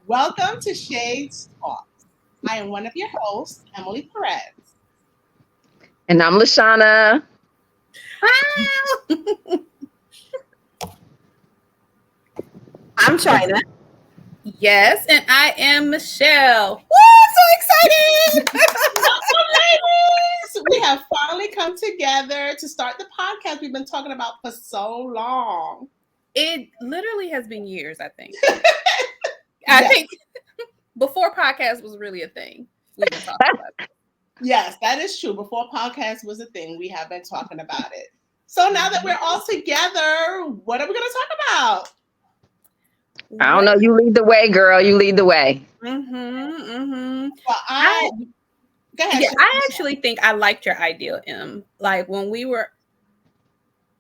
Welcome to S.H.A.D.E.S Talks. I am one of your hosts, Emily Perez. And I'm Lashana. I'm China. Yes, and I am Michelle. Woo, I'm so excited! Ladies, we have finally come together to start the podcast we've been talking about for so long. It literally has been years, I think. I think before podcast was really a thing, we've been talking about it. Yes, that is true. Before podcast was a thing, we have been talking about it. So now that we're all together, what are we going to talk about? I don't know. You lead the way, girl. You lead the way. Well, Go ahead. Yeah, I actually think I liked your idea, Em. Like when we were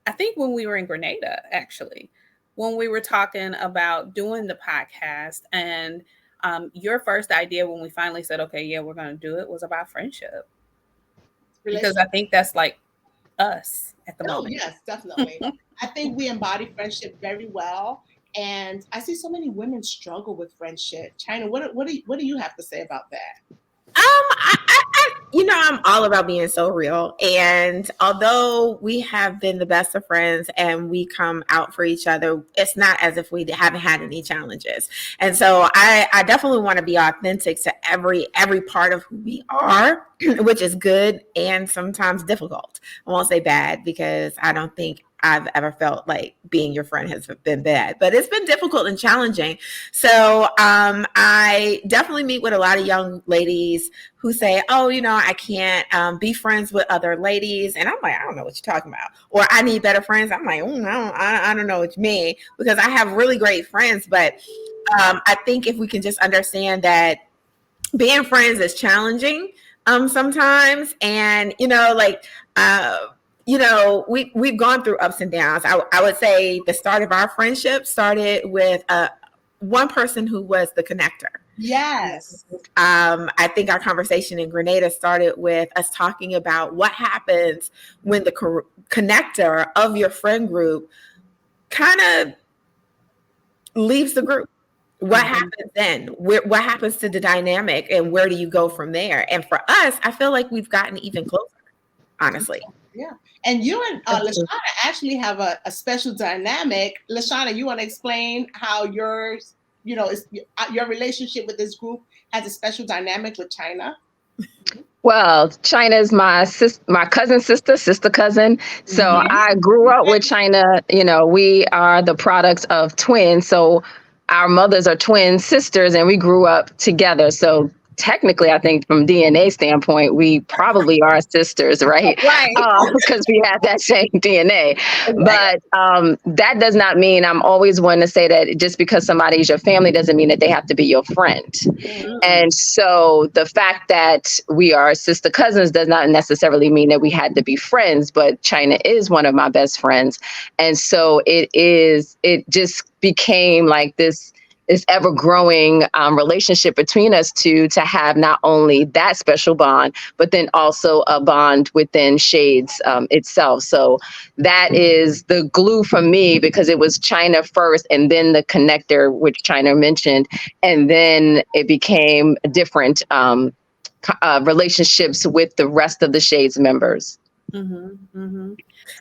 in Grenada, actually, when we were talking about doing the podcast, and your first idea when we finally said, okay, yeah, we're going to do it, was about friendship. Because I think that's like us at the moment. Yes, definitely. I think we embody friendship very well. And I see so many women struggle with friendship. China, what do you have to say about that? I'm all about being so real. And although we have been the best of friends and we come out for each other, it's not as if we haven't had any challenges. And so I definitely want to be authentic to every part of who we are, which is good and sometimes difficult. I won't say bad because I don't think I've ever felt like being your friend has been bad, but it's been difficult and challenging. So I definitely meet with a lot of young ladies who say, oh, I can't be friends with other ladies. And I'm like, I don't know what you're talking about. Or I need better friends. I'm like, I don't know what you mean, because I have really great friends. But I think if we can just understand that being friends is challenging sometimes. And, we've gone through ups and downs. I would say the start of our friendship started with one person who was the connector. Yes. I think our conversation in Grenada started with us talking about what happens when the connector of your friend group kind of leaves the group. What happens then? What happens to the dynamic, and where do you go from there? And for us, I feel like we've gotten even closer, honestly. Yeah. And you and Lashana actually have a special dynamic. Lashana, you want to explain how your relationship with this group has a special dynamic with China? Well, China is my cousin's sister cousin. So I grew up with China. We are the products of twins. So our mothers are twin sisters, and we grew up together. So technically, I think from DNA standpoint, we probably are sisters, right? Right. Because we have that same DNA. But that does not mean, I'm always one to say that just because somebody is your family doesn't mean that they have to be your friend. Mm-hmm. And so the fact that we are sister cousins does not necessarily mean that we had to be friends, but China is one of my best friends. And so it just became like this ever growing relationship between us two, to have not only that special bond, but then also a bond within S.H.A.D.E.S itself. So that is the glue for me, because it was China first and then the connector, which China mentioned. And then it became different relationships with the rest of the S.H.A.D.E.S members. Mm-hmm, mm-hmm.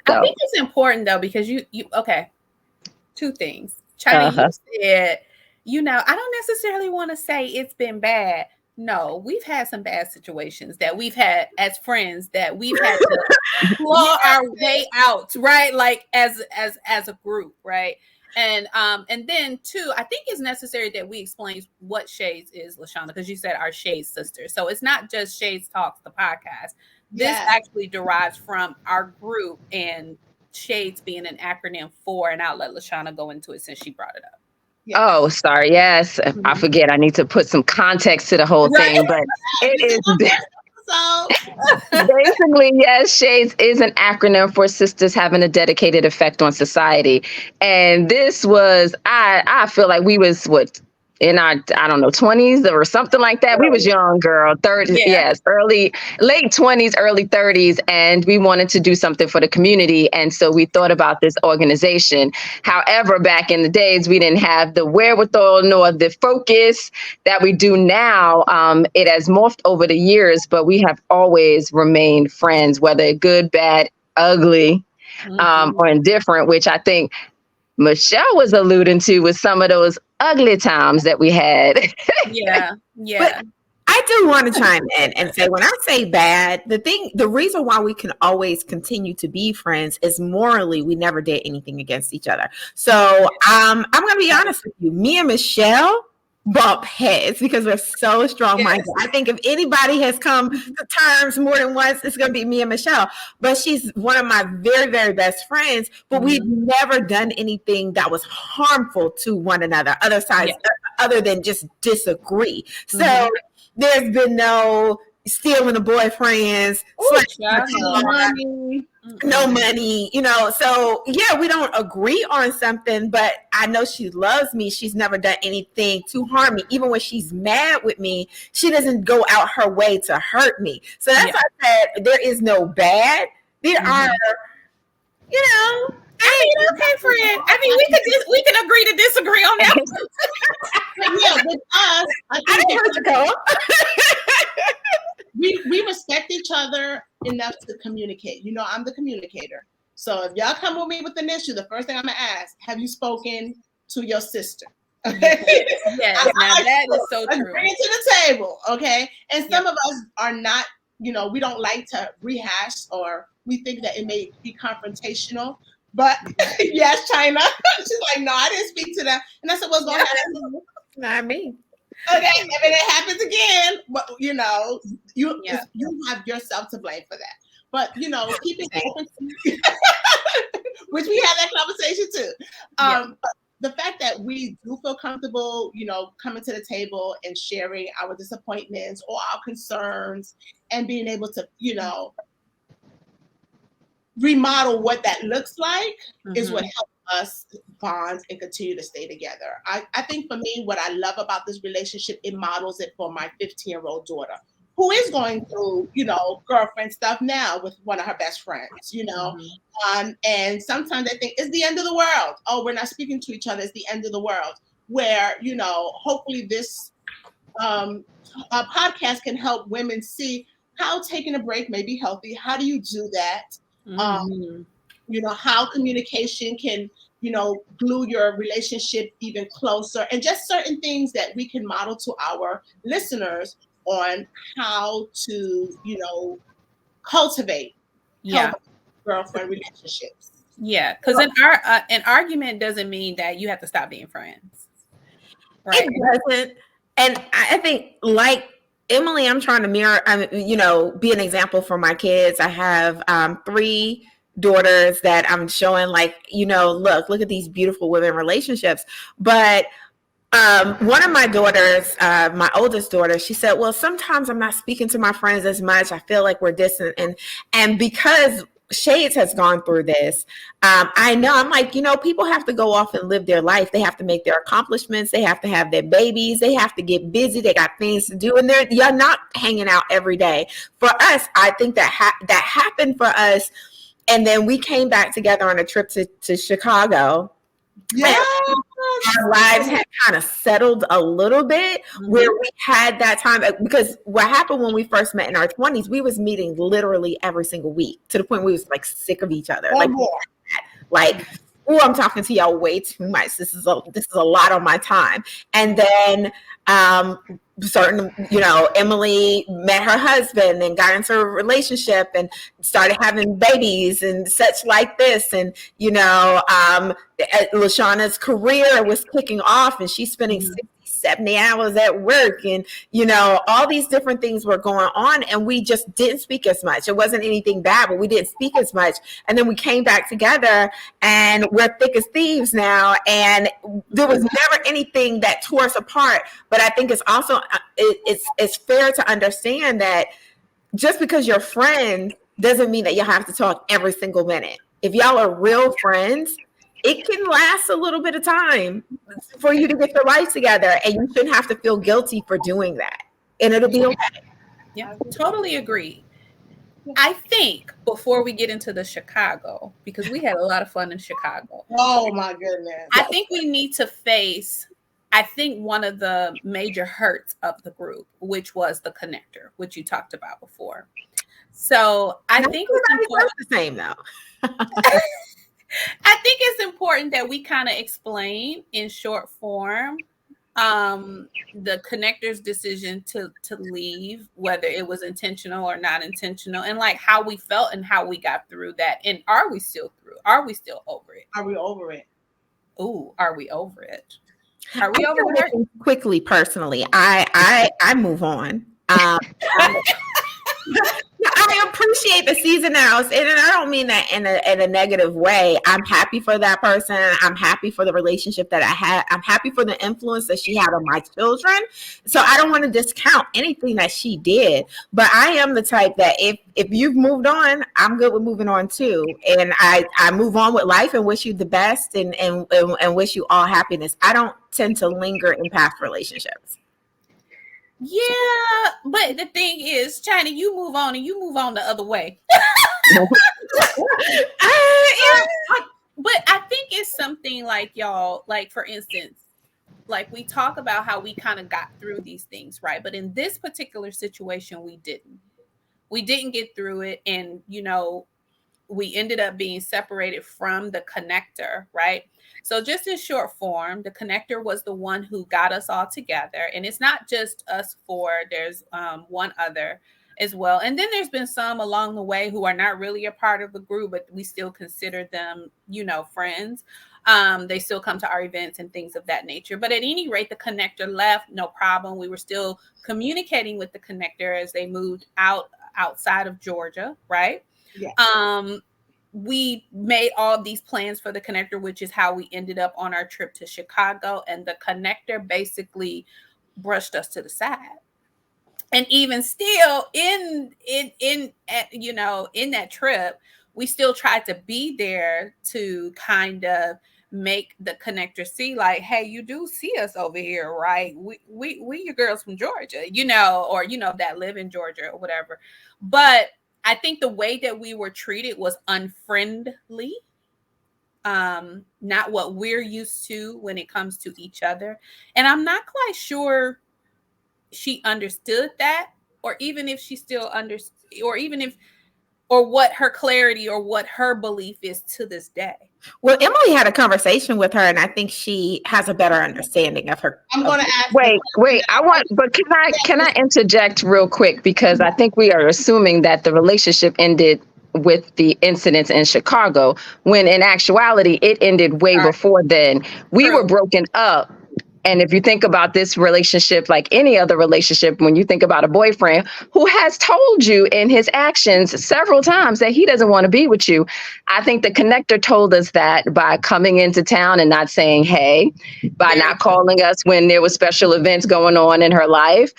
So. I think it's important though, because you okay, two things. China, you said, I don't necessarily want to say it's been bad. No, we've had some bad situations that we've had as friends that we've had to claw our way out, right? Like as a group, right? And then two, I think it's necessary that we explain what S.H.A.D.E.S is, Lashana, because you said our S.H.A.D.E.S sisters. So it's not just S.H.A.D.E.S Talks the Podcast. This actually derives from our group, and S.H.A.D.E.S being an acronym for, and I'll let Lashana go into it since she brought it up. Yes. Oh, sorry. Yes. Mm-hmm. I forget. I need to put some context to the whole thing, but it is basically, yes, S.H.A.D.E.S is an acronym for Sisters Having a Dedicated Effect on Society. And this was, I feel like we was in our, I don't know, 20s or something like that. We was young, girl, 30s, yes, late 20s, early 30s. And we wanted to do something for the community. And so we thought about this organization. However, back in the days, we didn't have the wherewithal nor the focus that we do now. It has morphed over the years, but we have always remained friends, whether good, bad, ugly, or indifferent, which I think Michelle was alluding to with some of those ugly times that we had. Yeah. But I do want to chime in and say, when I say bad, the reason why we can always continue to be friends is morally, we never did anything against each other. So I'm going to be honest with you. Me and Michelle bump heads because we're so strong-minded. Yes. I think if anybody has come to terms more than once, it's going to be me and Michelle. But she's one of my very, very best friends. But we've never done anything that was harmful to one another, other than just disagree. So there's been no stealing the boyfriends, no money, so we don't agree on something, but I know she loves me. She's never done anything to harm me. Even when she's mad with me, she doesn't go out her way to hurt me. So that's why I said there is no bad. There are, okay, friend. I mean, we can agree to disagree on that. With us, I didn't hurt you, go. We respect each other enough to communicate. I'm the communicator. So if y'all come with me with an issue, the first thing I'm gonna ask: have you spoken to your sister? Okay. Yes, that is so true. Bring it to the table, okay? And some of us are not. We don't like to rehash, or we think that it may be confrontational. But yes, China. She's like, no, I didn't speak to them. And I said, what's going on? Not me. Okay, if it happens again, but you have yourself to blame for that. But keep it open, which we had that conversation too. But the fact that we do feel comfortable, coming to the table and sharing our disappointments or our concerns, and being able to, remodel what that looks like is what helps us bond and continue to stay together. I think for me, what I love about this relationship, it models it for my 15-year-old daughter, who is going through, girlfriend stuff now with one of her best friends, and sometimes I think it's the end of the world. Oh, we're not speaking to each other. It's the end of the world. Where, hopefully this podcast can help women see how taking a break may be healthy. How do you do that? How communication can, glue your relationship even closer, and just certain things that we can model to our listeners on how to, cultivate girlfriend relationships. Yeah, because an argument doesn't mean that you have to stop being friends. Right? It doesn't. And I think, like Emily, I'm trying to mirror, be an example for my kids. I have 3 daughters that I'm showing, look at these beautiful women relationships. But one of my daughters, my oldest daughter, she said, well, sometimes I'm not speaking to my friends as much. I feel like we're distant. And because Shades has gone through this, I know, I'm like, people have to go off and live their life. They have to make their accomplishments. They have to have their babies. They have to get busy. They got things to do. And you're not hanging out every day. For us, I think that happened for us. And then we came back together on a trip to Chicago. Yeah, our lives had kind of settled a little bit where we had that time, because what happened when we first met in our 20s, we was meeting literally every single week to the point we was sick of each other. Oh, I'm talking to y'all way too much. This is a lot on my time. And then Emily met her husband and got into a relationship and started having babies and such like this. And, LaShawna's career was kicking off, and she's spending 70 hours at work, and all these different things were going on, and we just didn't speak as much. It wasn't anything bad, but we didn't speak as much. And then we came back together, and we're thick as thieves now, and there was never anything that tore us apart. But I think it's also it's fair to understand that just because you're friends doesn't mean that you have to talk every single minute. If y'all are real friends, it can last a little bit of time for you to get your life together, and you shouldn't have to feel guilty for doing that, and it'll be okay. Yeah, totally agree. I think before we get into the Chicago, because we had a lot of fun in Chicago. Oh my goodness. I think we need to face, I think, one of the major hurts of the group, which was the connector, which you talked about before. So I think it's important. The same though. I think it's important that we kind of explain in short form the connector's decision to leave, whether it was intentional or not intentional, and like how we felt and how we got through that. And are we still through? Are we still over it? Are we over it? Ooh, are we over it? Are we over it? Quickly, personally, I move on. I appreciate the seasonals, and I don't mean that in a negative way. I'm happy for that person. I'm happy for the relationship that I had. I'm happy for the influence that she had on my children. So I don't want to discount anything that she did, but I am the type that if you've moved on, I'm good with moving on too. And I move on with life and wish you the best and wish you all happiness. I don't tend to linger in past relationships. Yeah, but the thing is, China, you move on and you move on the other way. But I think it's something like, y'all, like for instance, like we talk about how we kind of got through these things, right? But in this particular situation, we didn't get through it. And, you know, we ended up being separated from the connector, right? So just in short form, the connector was the one who got us all together. And it's not just us four. There's one other as well. And then there's been some along the way who are not really a part of the group, but we still consider them, you know, friends. They still come to our events and things of that nature. But at any rate, the connector left, no problem. We were still communicating with the connector as they moved outside of Georgia, right? Yeah. We made all these plans for the connector, which is how we ended up on our trip to Chicago. And the connector basically brushed us to the side. And even still in that trip, we still tried to be there to kind of make the connector see like, hey, you do see us over here, right? We your girls from Georgia, you know, or, you know, that live in Georgia or whatever. But I think the way that we were treated was unfriendly, not what we're used to when it comes to each other. And I'm not quite sure she understood that, or even if she still understood, or what her clarity or what her belief is to this day. Well, Emily had a conversation with her, and I think she has a better understanding of her. I'm going to ask. Wait. Can I interject real quick? Because I think we are assuming that the relationship ended with the incidents in Chicago, when in actuality, it ended way before then. We were broken up. And if you think about this relationship, like any other relationship, when you think about a boyfriend who has told you in his actions several times that he doesn't want to be with you, I think the connector told us that by coming into town and not saying, hey, by not calling us when there was special events going on in her life.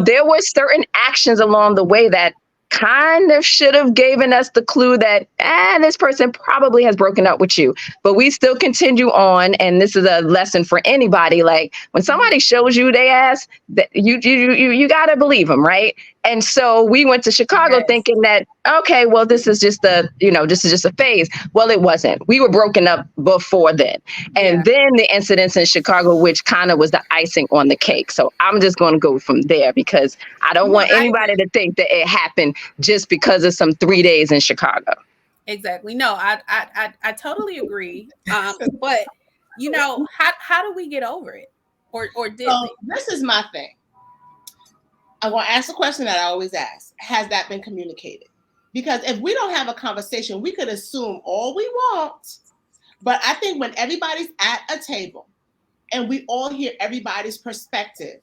There were certain actions along the way that kind of should have given us the clue that this person probably has broken up with you, but we still continue on. And this is a lesson for anybody. Like when somebody shows you they ass, that you gotta believe them, right? And so we went to Chicago thinking that, okay, well, this is just a phase. Well, it wasn't. We were broken up before then. And then the incidents in Chicago, which kind of was the icing on the cake. So I'm just going to go from there because I don't want anybody to think that it happened just because of some 3 days in Chicago. Exactly. No, I totally agree. But you know, how do we get over it? Or did this is my thing. I'm going to ask a question that I always ask. Has that been communicated? Because if we don't have a conversation, we could assume all we want. But I think when everybody's at a table and we all hear everybody's perspective,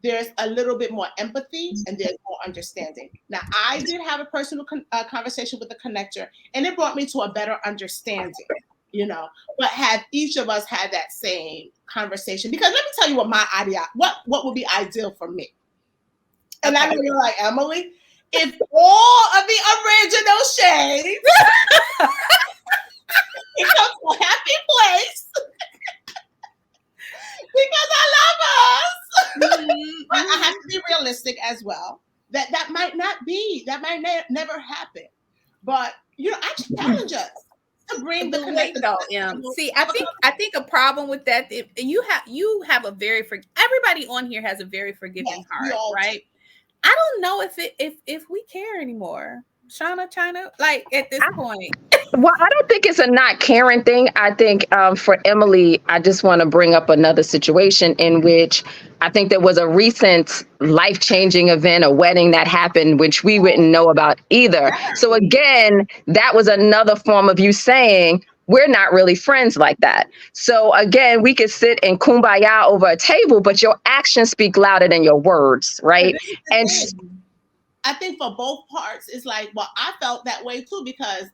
there's a little bit more empathy and there's more understanding. Now, I did have a personal conversation with the connector, and it brought me to a better understanding, you know. But have each of us had that same conversation? Because let me tell you what would be ideal for me. And I know you're like, Emily, if all of the original shades it comes to a happy as well. That might never happen. But I challenge us to bring the connection. See, I think a problem with that, you have a very everybody on here has a very forgiving heart, right? I don't know if we care anymore. China, like at this point. Well, I don't think it's a not caring thing. I think for Emily, I just want to bring up another situation in which I think there was a recent life-changing event, a wedding that happened, which we wouldn't know about either. So again, that was another form of you saying, we're not really friends like that. So again, we could sit and kumbaya over a table, but your actions speak louder than your words, right? And I think for both parts, it's like, well, I felt that way too, because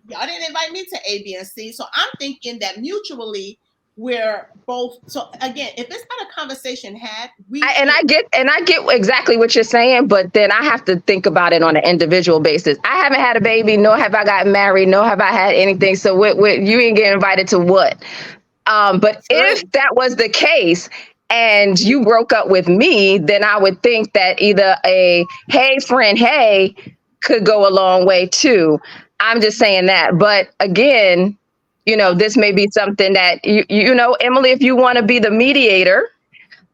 y'all didn't invite me to A, B, and C. So I'm thinking that mutually we're both. So again, if it's not a conversation had, I get exactly what you're saying, but then I have to think about it on an individual basis. I haven't had a baby, nor have I gotten married, nor have I had anything. So what you ain't getting invited to what? But if that was the case, and you broke up with me, then I would think that either a hey friend, hey could go a long way too. I'm just saying that. But again, this may be something that, Emily, if you want to be the mediator,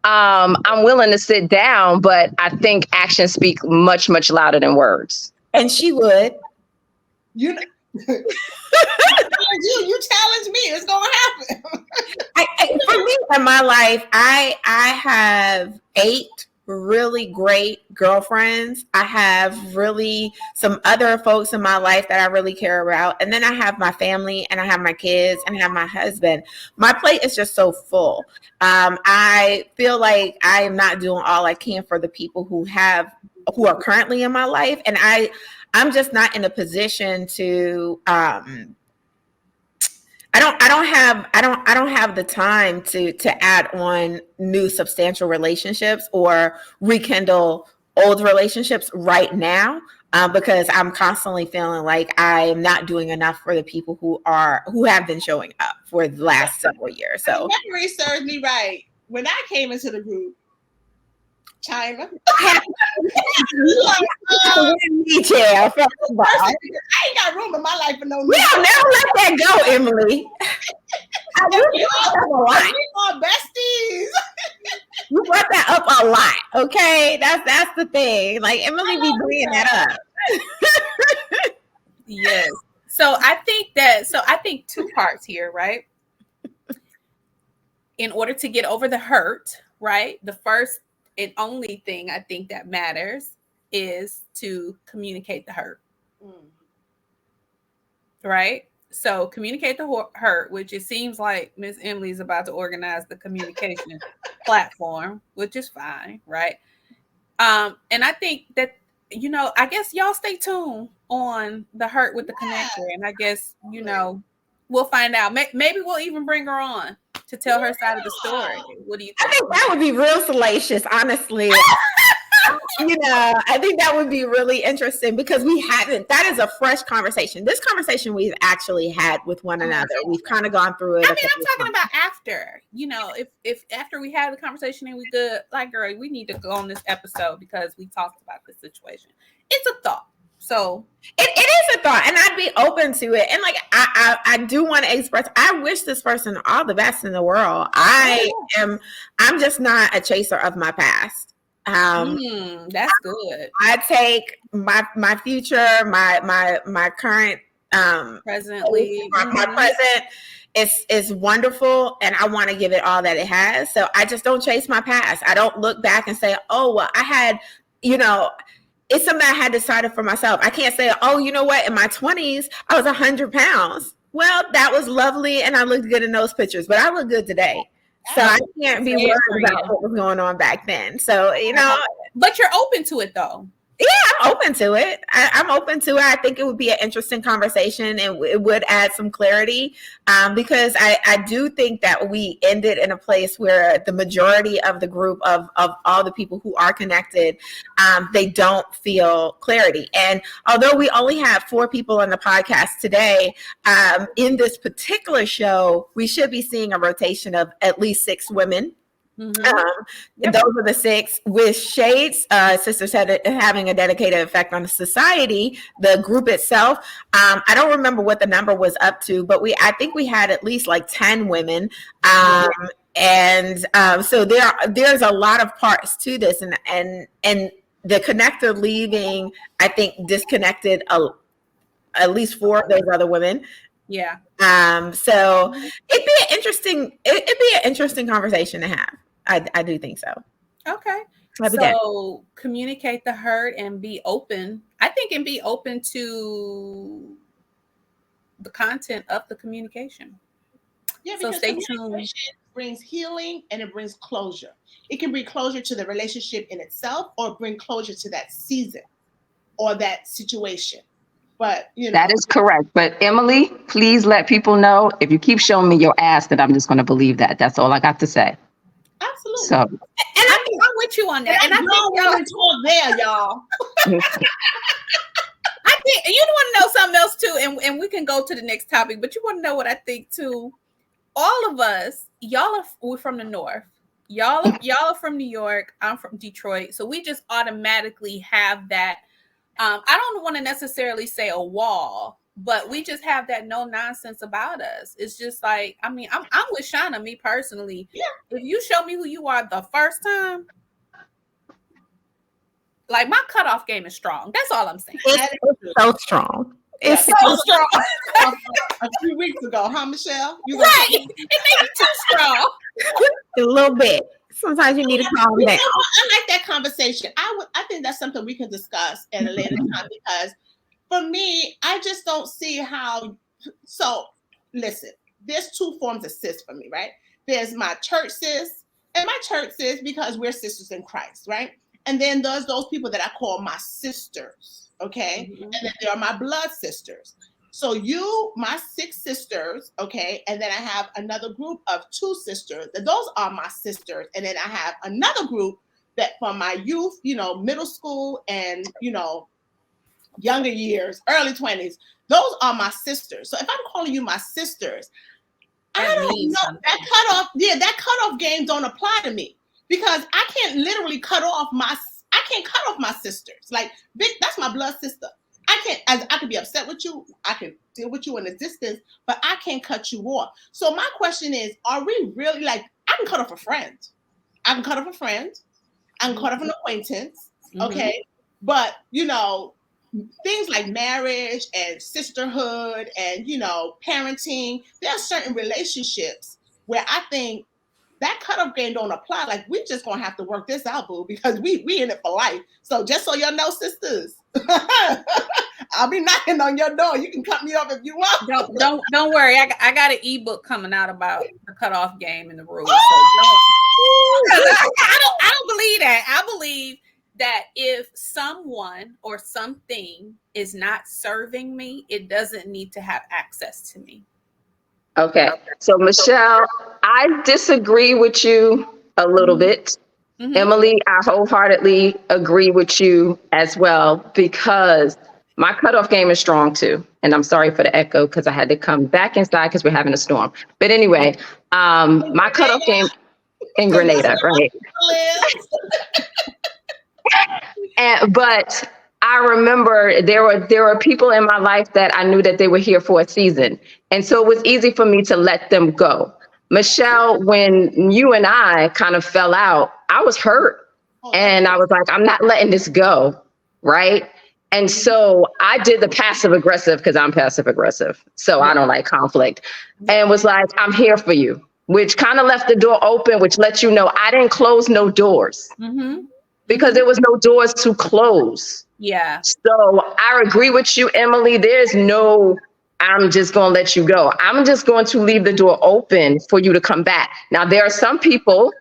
I'm willing to sit down, but I think actions speak much, much louder than words. And she would. You challenge me, it's gonna happen. For me in my life, I have 8 really great girlfriends. I have really some other folks in my life that I really care about. And then I have my family, and I have my kids, and I have my husband. My plate is just so full. I feel like I am not doing all I can for the people who are currently in my life. And I'm just not in a position to, I don't have the time to add on new substantial relationships or rekindle old relationships right now, because I'm constantly feeling like I am not doing enough for the people who have been showing up for the last several years. So memory serves me right. When I came into the group, China. I ain't got room in my life for no. We don't never let that go, Emily. We are besties. You brought that up a lot, okay? That's the thing. Like Emily be bringing that up. Yes. So I think 2 parts here, right? In order to get over the hurt, right? The first and only thing I think that matters is to communicate the hurt. Right? So communicate the hurt, which it seems like Miss Emily is about to organize the communication platform, which is fine, right? And I think that, I guess y'all stay tuned on the hurt with the connector. And I guess, we'll find out. Maybe we'll even bring her on to tell her side of the story. What do you think? I think that would be real salacious, honestly. I think that would be really interesting because that is a fresh conversation. This conversation we've actually had with one another. We've kind of gone through it. I'm talking about after, if after we had the conversation and we good, like, girl, we need to go on this episode because we talked about this situation. It's a thought. So it is a thought, and I'd be open to it. And like I do want to express, I wish this person all the best in the world. I'm just not a chaser of my past. That's good. I take my future, my current presently, my present is wonderful, and I want to give it all that it has. So I just don't chase my past. I don't look back and say, oh well, I had, it's something I had decided for myself. I can't say, oh, you know what? In my 20s, I was 100 pounds. Well, that was lovely, and I looked good in those pictures, but I look good today. So I can't be worried about what was going on back then. So, But you're open to it, though. Yeah, I'm open to it. I'm open to it. I think it would be an interesting conversation, and it would add some clarity because I do think that we ended in a place where the majority of the group of all the people who are connected, they don't feel clarity. And although we only have 4 people on the podcast today, in this particular show, we should be seeing a rotation of at least 6 women Those are the 6. With Shades, Sisters said having a dedicated effect on the society, the group itself. I don't remember what the number was up to, but I think we had at least like 10 women. And so there's a lot of parts to this, and the connector leaving, I think, disconnected at least 4 of those other women. Yeah. So it'd be an interesting conversation to have. I do think so. Okay. So communicate the hurt and be open. I think, and be open to the content of the communication. Yeah, because communication brings healing and it brings closure. It can bring closure to the relationship in itself, or bring closure to that season or that situation. But that is correct. But Emily, please let people know, if you keep showing me your ass, that I'm just going to believe that. That's all I got to say. Absolutely. So, and I'm with you on that. And I think y'all talk there, y'all. I think you want to know something else too, and we can go to the next topic. But you want to know what I think too. All of us, we're from the North. Y'all are from New York. I'm from Detroit. So we just automatically have that. I don't want to necessarily say a wall, but we just have that no nonsense about us. It's just like, I mean, I'm with Shauna, me personally. Yeah. If you show me who you are the first time, like, my cutoff game is strong. That's all I'm saying. It's so strong. It's so strong. A few weeks ago, huh, Michelle? Right. It may be too strong. A little bit. Sometimes you need to calm down. I like that conversation. I think that's something we can discuss at a later time, because for me, I just don't see how. So listen, there's 2 forms of sis for me, right? There's my church sis, and my church sis because we're sisters in Christ, right? And then there's those people that I call my sisters, okay? Mm-hmm. And then there are my blood sisters. So my 6 sisters, okay? And then I have another group of 2 sisters. Those are my sisters. And then I have another group that from my youth, middle school and, younger years, early 20s. Those are my sisters. So if I'm calling you my sisters, I don't know. That cutoff game don't apply to me, because I can't literally cut off my sisters. Like, that's my blood sister. I can be upset with you. I can deal with you in a distance, but I can't cut you off. So my question is, are we really, like, I can cut off a friend. I can cut off an acquaintance. Okay. Mm-hmm. But, things like marriage and sisterhood and, parenting, there are certain relationships where I think that cutoff game don't apply. Like, we just gonna have to work this out, boo, because we in it for life. So just so y'all know, sisters, I'll be knocking on your door. You can cut me off if you want. Don't worry. I got an ebook coming out about the cutoff game and the rules. So I don't believe that. I believe that if someone or something is not serving me, it doesn't need to have access to me. Okay. So Michelle, I disagree with you a little bit. Mm-hmm. Emily, I wholeheartedly agree with you as well, because my cutoff game is strong too. And I'm sorry for the echo, because I had to come back inside because we're having a storm. But anyway, my cutoff game in Grenada, right? But I remember there were people in my life that I knew that they were here for a season. And so it was easy for me to let them go. Michelle, when you and I kind of fell out, I was hurt. And I was like, I'm not letting this go. Right. And so I did the passive aggressive, because I'm passive aggressive. So I don't like conflict, and was like, I'm here for you, which kind of left the door open, which lets you know I didn't close no doors. Mm-hmm. Because there was no doors to close. Yeah. So I agree with you, Emily. There's no, I'm just going to let you go. I'm just going to leave the door open for you to come back. Now, there are some people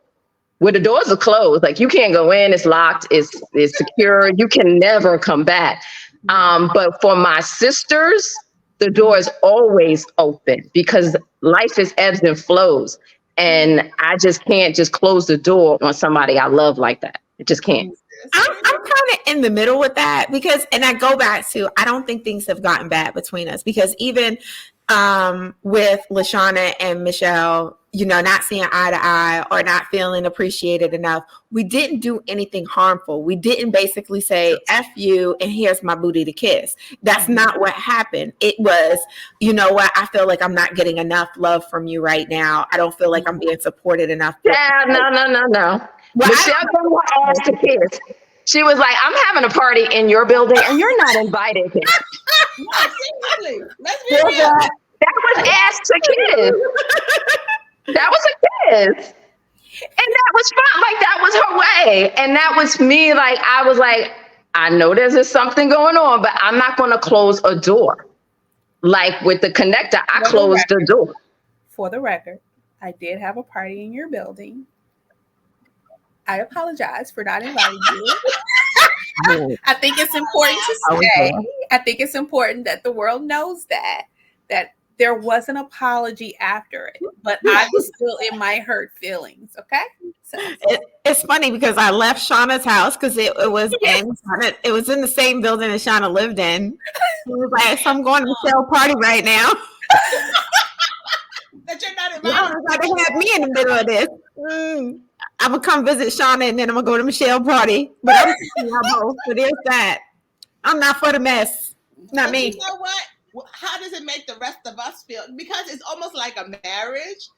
where the doors are closed. Like, you can't go in, it's locked, it's secure. You can never come back. But for my sisters, the door is always open, because life is ebbs and flows. And I just can't just close the door on somebody I love like that. It just can't. I'm kind of in the middle with that, because, and I go back to, I don't think things have gotten bad between us, because even with LaShawna and Michelle, not seeing eye to eye or not feeling appreciated enough, we didn't do anything harmful. We didn't basically say, F you, and here's my booty to kiss. That's not what happened. It was, you know what, I feel like I'm not getting enough love from you right now. I don't feel like I'm being supported enough. Yeah, no. Well, Michelle didn't ask to kiss. She was like, I'm having a party in your building and you're not invited here. No, seriously. Let's be real. That was asked to kiss. That was a kiss. And that was fun. Like, that was her way. And that was me. Like, I was like, I know there's something going on, but I'm not going to close a door. Like with the connector, I closed the door. For the record, I did have a party in your building. I apologize for not inviting you. I think it's important to say. I think it's important that the world knows that there was an apology after it, but I was still in my hurt feelings. Okay, so it's funny because I left Shauna's house because it was in the same building that Shauna lived in. She was like, "So I'm going to Michelle party right now." That you're not invited. Y'all got to have me in the middle of this. I'm gonna come visit Shauna and then I'm gonna go to Michelle party. But I'm both. So there's that. I'm not for the mess. Not me. You know what? How does it make the rest of us feel? Because it's almost like a marriage,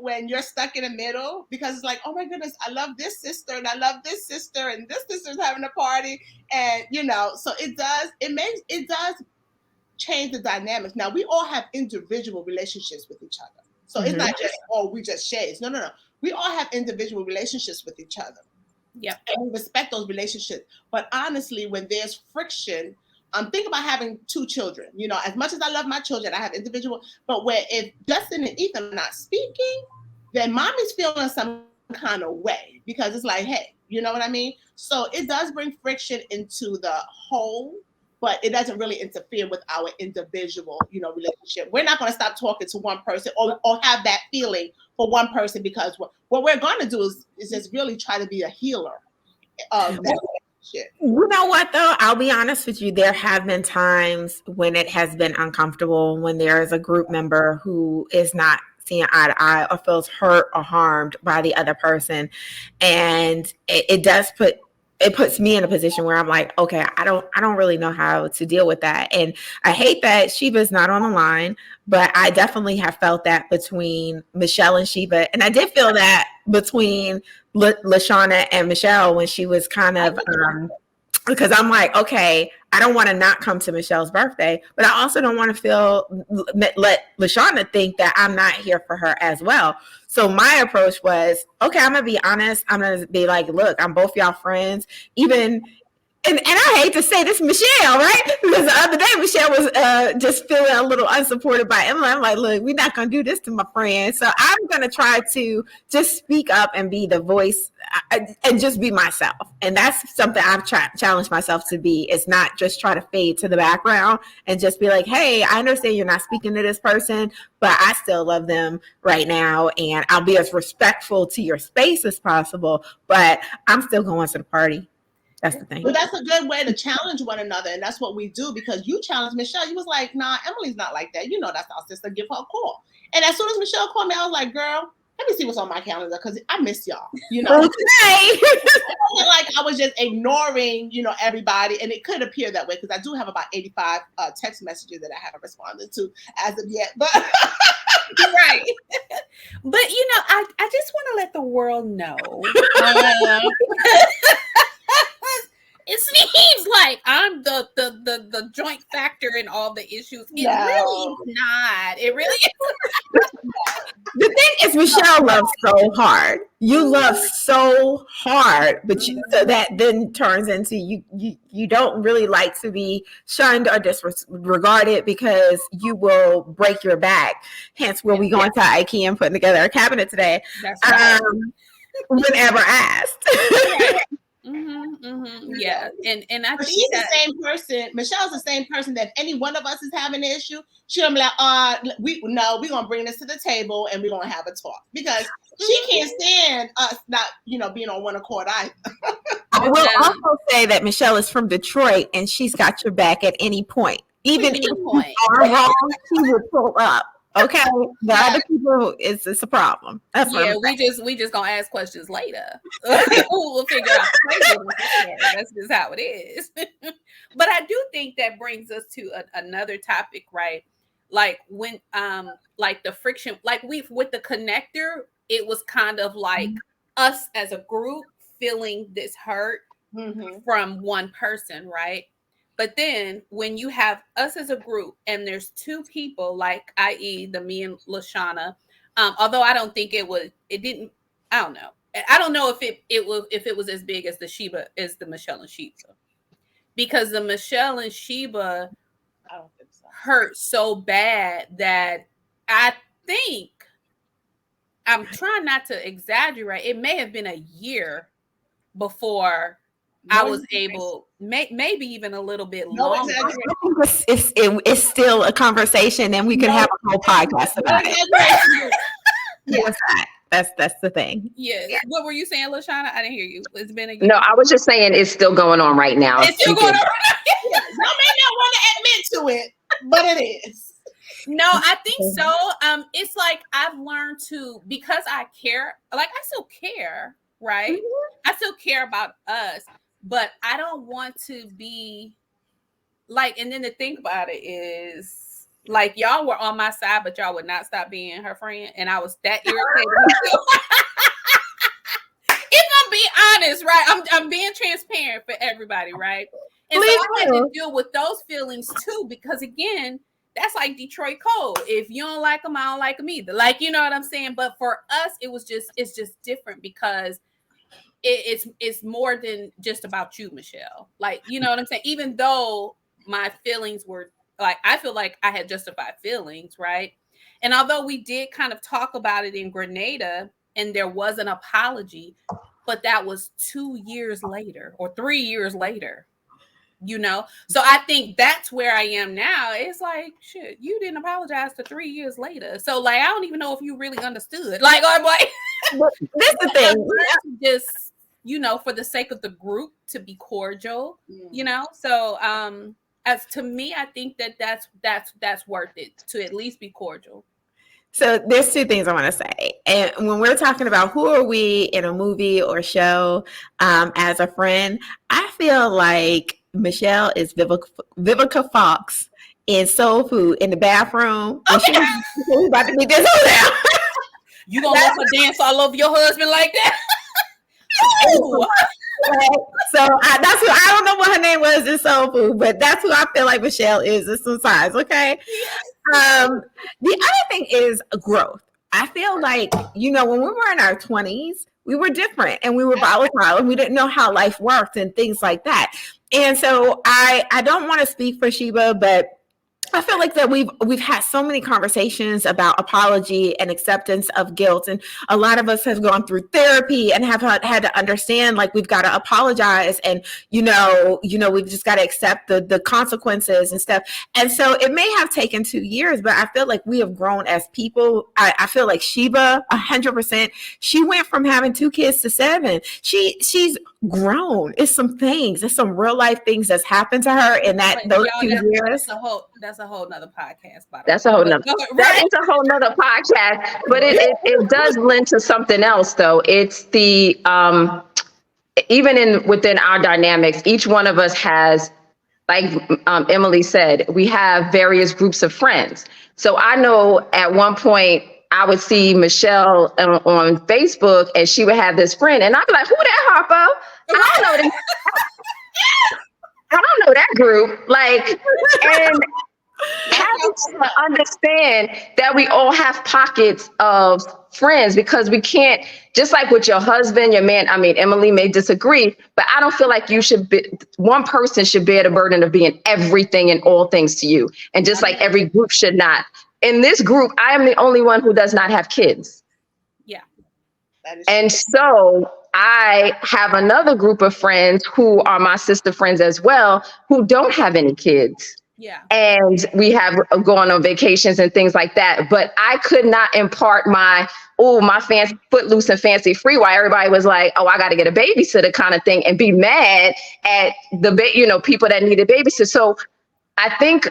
when you're stuck in the middle, because it's like, oh my goodness, I love this sister and I love this sister and this sister's having a party. And, so it does change the dynamics. Now, we all have individual relationships with each other. So it's not just, we just shades. No. We all have individual relationships with each other. Yep. And we respect those relationships. But honestly, when there's friction, think about having 2 children. As much as I love my children, I have individual. But if Justin and Ethan are not speaking, then mommy's feeling some kind of way because it's like, hey, you know what I mean? So it does bring friction into the whole, but it doesn't really interfere with our individual, relationship. We're not going to stop talking to one person or have that feeling for one person because what we're going to do is just really try to be a healer of that relationship. You know what, though? I'll be honest with you. There have been times when it has been uncomfortable when there is a group member who is not seeing eye to eye or feels hurt or harmed by the other person. And it puts me in a position where I'm like, okay, I don't really know how to deal with that. And I hate that Sheba's not on the line, but I definitely have felt that between Michelle and Sheba. And I did feel that between LaShawna and Michelle when she was kind of, because I'm like, okay, I don't want to not come to Michelle's birthday, but I also don't want to let LaShawna think that I'm not here for her as well. So my approach was, okay, I'm going to be honest. I'm going to be like, look, I'm both y'all friends. And I hate to say this, Michelle, right? Because the other day, Michelle was just feeling a little unsupported by Emily. I'm like, look, we're not going to do this to my friend. So I'm going to try to just speak up and be the voice and just be myself. And that's something I've challenged myself to be. It's not just try to fade to the background and just be like, hey, I understand you're not speaking to this person, but I still love them right now. And I'll be as respectful to your space as possible, but I'm still going to the party. That's the thing. But that's a good way to challenge one another. And that's what we do because you challenged Michelle. You was like, nah, Emily's not like that. That's our sister. Give her a call. And as soon as Michelle called me, I was like, girl, let me see what's on my calendar because I miss y'all. Okay. Like I was just ignoring, everybody. And it could appear that way because I do have about 85 text messages that I haven't responded to as of yet. But right. But, I just want to let the world know. It seems like I'm the joint factor in all the issues. It really is not. It really is. The thing is, Michelle loves so hard. You love so hard, but so that then turns into you don't really like to be shunned or disregarded because you will break your back. Hence, we'll be going to IKEA and putting together a cabinet today. That's right. Whenever asked. Yeah, and I think she's the same person. Michelle's the same person that if any one of us is having an issue, she'll be like, we're gonna bring this to the table and we're gonna have a talk because she can't stand us not, being on one accord either. I will also say that Michelle is from Detroit and she's got your back at any point. Even if you are wrong, she will pull up. Okay, the other people, it's a problem. That's we just gonna ask questions later. We'll figure out the crazy. That's just how it is. But I do think that brings us to another topic, right? Like when like the friction, like with the connector, it was kind of like us as a group feeling this hurt from one person, right? But then when you have us as a group and there's two people, like i.e. me and LaShawna, although I don't think I don't know. I don't know if it was as big as the Michelle and Sheba. Because the Michelle and Sheba hurt so bad that I think, I'm trying not to exaggerate, it may have been a year before I was able, maybe even a little bit longer. It's still a conversation, and we could have a whole podcast about it. Yes, that's the thing. Yes. Yeah. What were you saying, LaShawna? I didn't hear you. It's been a year. No, I was just saying it's still going on right now. It's still going on right now. Y'all may not want to admit to it, but it is. No, I think so. It's like I've learned to, because I care, like I still care, right? I still care about us, but I don't want to be like, and then to think about it is, like, y'all were on my side, but y'all would not stop being her friend. And I was that irritated. If I'm being honest, right? I'm being transparent for everybody, right? And so I had to deal with those feelings too, because again, that's like Detroit code. If you don't like them, I don't like them either. Like, you know what I'm saying? But for us, it's just different because it's more than just about you, Michelle. Like, you know what I'm saying? Even though my feelings were, like, I feel like I had justified feelings, right? And although we did kind of talk about it in Grenada and there was an apology, but that was 2 years later or 3 years later, you know? So I think that's where I am now. It's like, shit, you didn't apologize to 3 years later. So, like, I don't even know if you really understood. Like, I'm like, this is the thing. Just, you know, for the sake of the group to be cordial, you know? So, as to me, I think that's worth it to at least be cordial. So there's two things I want to say. And when we're talking about who are we in a movie or show as a friend, I feel like Michelle is Vivica Fox in Soul Food in the bathroom. She's about to be this now. You gonna let her dance all over your husband like that? Right. So that's who, I don't know what her name was in Soul Food, but that's who I feel like Michelle is in some size. Okay. The other thing is growth. I feel like, you know, when we were in our 20s, we were different and we were volatile and we didn't know how life worked and things like that. And so I don't want to speak for Sheba, but I feel like that we've had so many conversations about apology and acceptance of guilt. And a lot of us have gone through therapy and have had to understand, like, we've got to apologize and, you know, we've just got to accept the consequences and stuff. And so it may have taken 2 years, but I feel like we have grown as people. I feel like Sheba, 100%, she went from having 2 kids to 7. She's grown. It's some things. It's some real life things that's happened to her in those 2 years. That's a whole nother podcast. That is a whole nother podcast, but it does lend to something else though. It's the, even within our dynamics, each one of us has, like Emily said, we have various groups of friends. So I know at one point I would see Michelle on Facebook and she would have this friend and I'd be like, who that, Harpo? I don't know I don't know that group. Like, and having to understand that we all have pockets of friends, because we can't, just like with your husband, your man, I mean, Emily may disagree, but I don't feel like one person should bear the burden of being everything and all things to you. And just like every group should not. In this group, I am the only one who does not have kids. Yeah. And so I have another group of friends who are my sister friends as well, who don't have any kids. Yeah. And we have gone on vacations and things like that. But I could not impart my fancy footloose and fancy free, while everybody was like, oh, I got to get a babysitter kind of thing, and be mad at the people that need a babysitter. So I think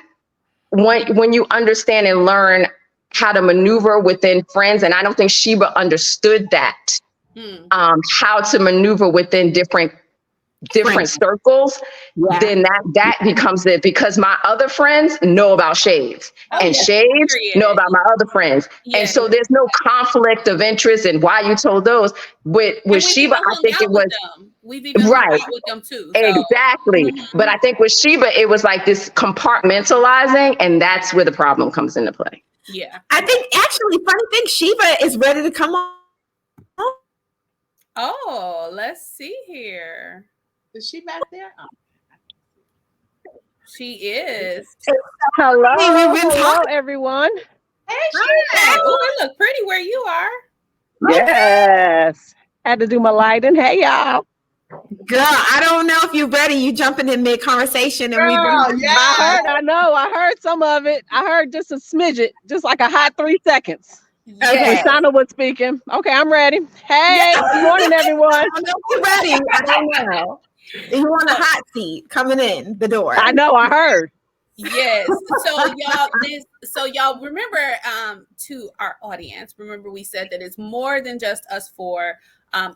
when you understand and learn how to maneuver within friends, and I don't think Sheba understood that, how to maneuver within different circles, then that becomes it, because my other friends know about shades and shades know about my other friends. And so there's no conflict of interest and why you told those. With Sheba, I think it was we've even hung out with them too. So. Exactly. But I think with Sheba, it was like this compartmentalizing, and that's where the problem comes into play. Yeah. I think actually, funny thing, Sheba is ready to come on. Oh, let's see here. Is she back there? Oh. She is. Hello, everyone. Hey, Sheba. Oh, it look pretty where you are. Yes. Had to do my lighting. Hey, y'all. Girl, I don't know if you're ready. You jumping in mid-conversation and I heard some of it. I heard just a smidget, just like a hot 3 seconds. Okay, Shana was speaking. Okay, I'm ready. Hey, good morning, everyone. I don't know if you're ready. I don't know. You want a hot seat coming in the door. I know, I heard. Yes. So y'all remember, to our audience, remember we said that it's more than just us four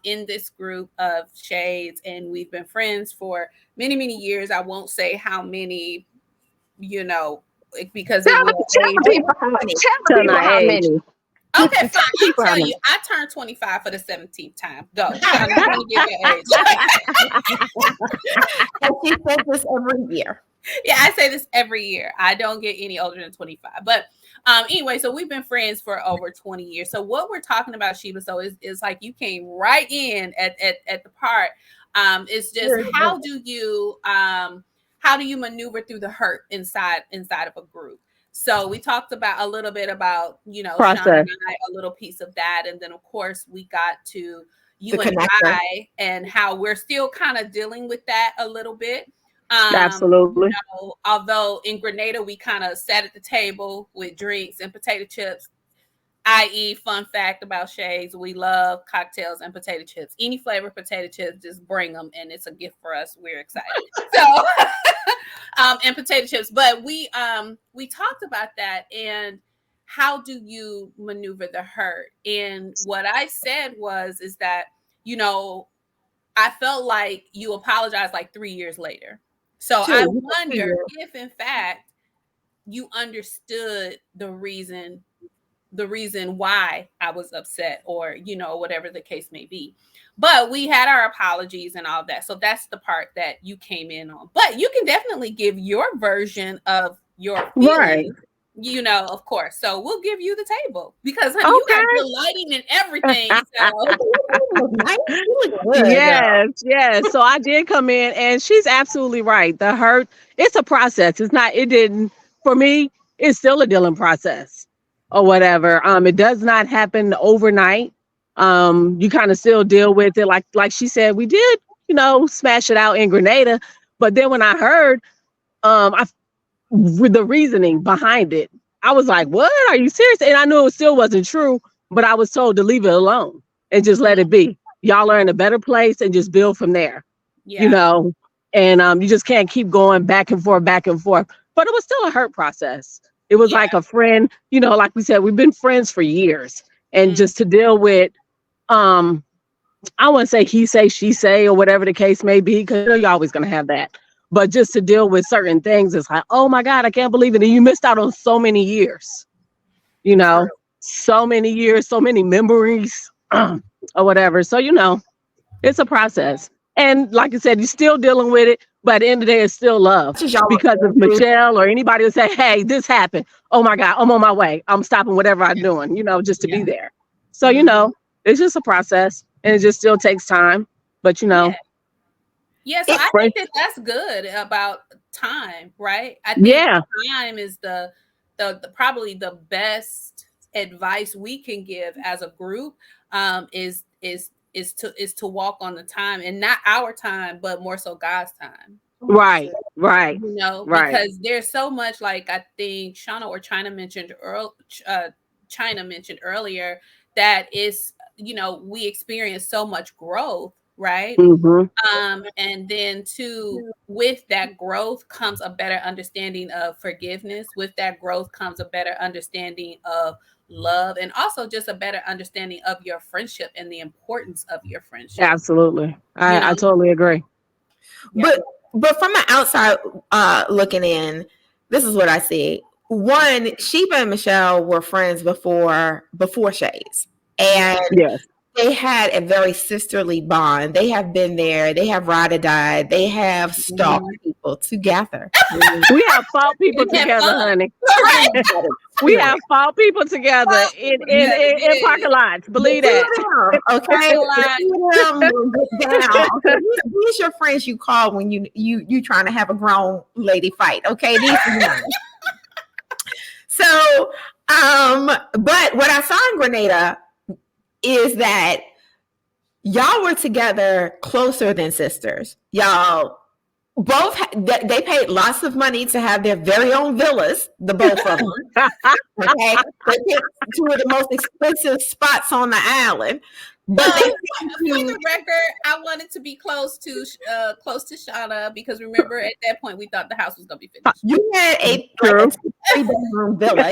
in this group of shades, and we've been friends for many, many years. I won't say how many, because it will tell people how many. Okay, fine. I'll tell you. I turned 25 for the 17th time. Go. She says this every year. Yeah, I say this every year. I don't get any older than 25. But anyway, so we've been friends for over 20 years. So what we're talking about, Sheba, so is like you came right in at the part. It's just how do you maneuver through the hurt inside of a group? So we talked about a little bit about, Sean and I, a little piece of that. And then, of course, we got to you and I and how we're still kind of dealing with that a little bit. Absolutely. Although in Grenada, we kind of sat at the table with drinks and potato chips, i.e. fun fact about Shades, we love cocktails and potato chips. Any flavor potato chips, just bring them. And it's a gift for us. We're excited. So... and potato chips, but we talked about that and how do you maneuver the hurt? And what I said is that I felt like you apologized like 3 years later. So I wonder if in fact you understood the reason why I was upset, or whatever the case may be. But we had our apologies and all that. So that's the part that you came in on. But you can definitely give your version of your feelings, of course. So we'll give you the table because honey, you got your lighting and everything. So. Yes. So I did come in, and she's absolutely right. The hurt, it's a process. For me, it's still a dealing process or whatever. It does not happen overnight. You kind of still deal with it. Like she said, we did, smash it out in Grenada. But then when I heard with the reasoning behind it, I was like, what? Are you serious? And I knew it still wasn't true, but I was told to leave it alone and just let it be. Y'all are in a better place and just build from there, and you just can't keep going back and forth. But it was still a hurt process. It was like a friend, like we said, we've been friends for years. And just to deal with, I wouldn't say he say, she say, or whatever the case may be, because you're always going to have that. But just to deal with certain things, it's like, oh my God, I can't believe it. And you missed out on so many years, so many years, so many memories or whatever. So, it's a process. And like I said, you're still dealing with it. But at the end of the day, it's still love. Because if Michelle or anybody would say, hey, this happened. Oh my God, I'm on my way. I'm stopping whatever I'm doing, just to be there. So, it's just a process, and it just still takes time. But, Yeah, so I think that's good about time, right? I think time is the probably the best advice we can give as a group, is to walk on the time, and not our time, but more so God's time. Right. Because there's so much, like I think Shauna or China mentioned earlier, that is, we experience so much growth, right? And then with that growth comes a better understanding of forgiveness. With that growth comes a better understanding of love, and also just a better understanding of your friendship and the importance of your friendship. Absolutely. I totally agree. Yeah. But from the outside looking in, this is what I see. One, Sheba and Michelle were friends before S.H.A.D.E.S. And they had a very sisterly bond. They have been there. They have ride or die. They have stalked people together. We have fought people together, honey. We have fought people together in parking lots. Believe that. Okay. These are your friends you call when you trying to have a grown lady fight. Okay. These are So, but what I saw in Grenada is that y'all were together closer than sisters. Y'all both, they paid lots of money to have their very own villas, the both of them. Okay. They picked two of the most expensive spots on the island. But for the record, I wanted to be close to Shauna, because remember at that point we thought the house was gonna be finished. You had a 3-bedroom villa.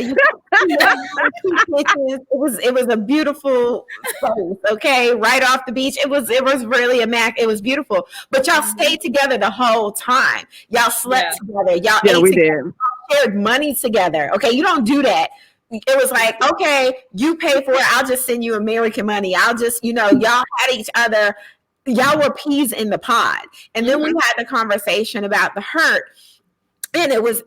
It was a beautiful space, okay, right off the beach. It was really it was beautiful. But y'all stayed together the whole time. Y'all slept together. Y'all ate we together. did. Y'all shared money together. Okay, you don't do that. It was like, okay, you pay for it. I'll just send you American money. I'll just, y'all had each other. Y'all were peas in the pod. And then we had the conversation about the hurt. And it was,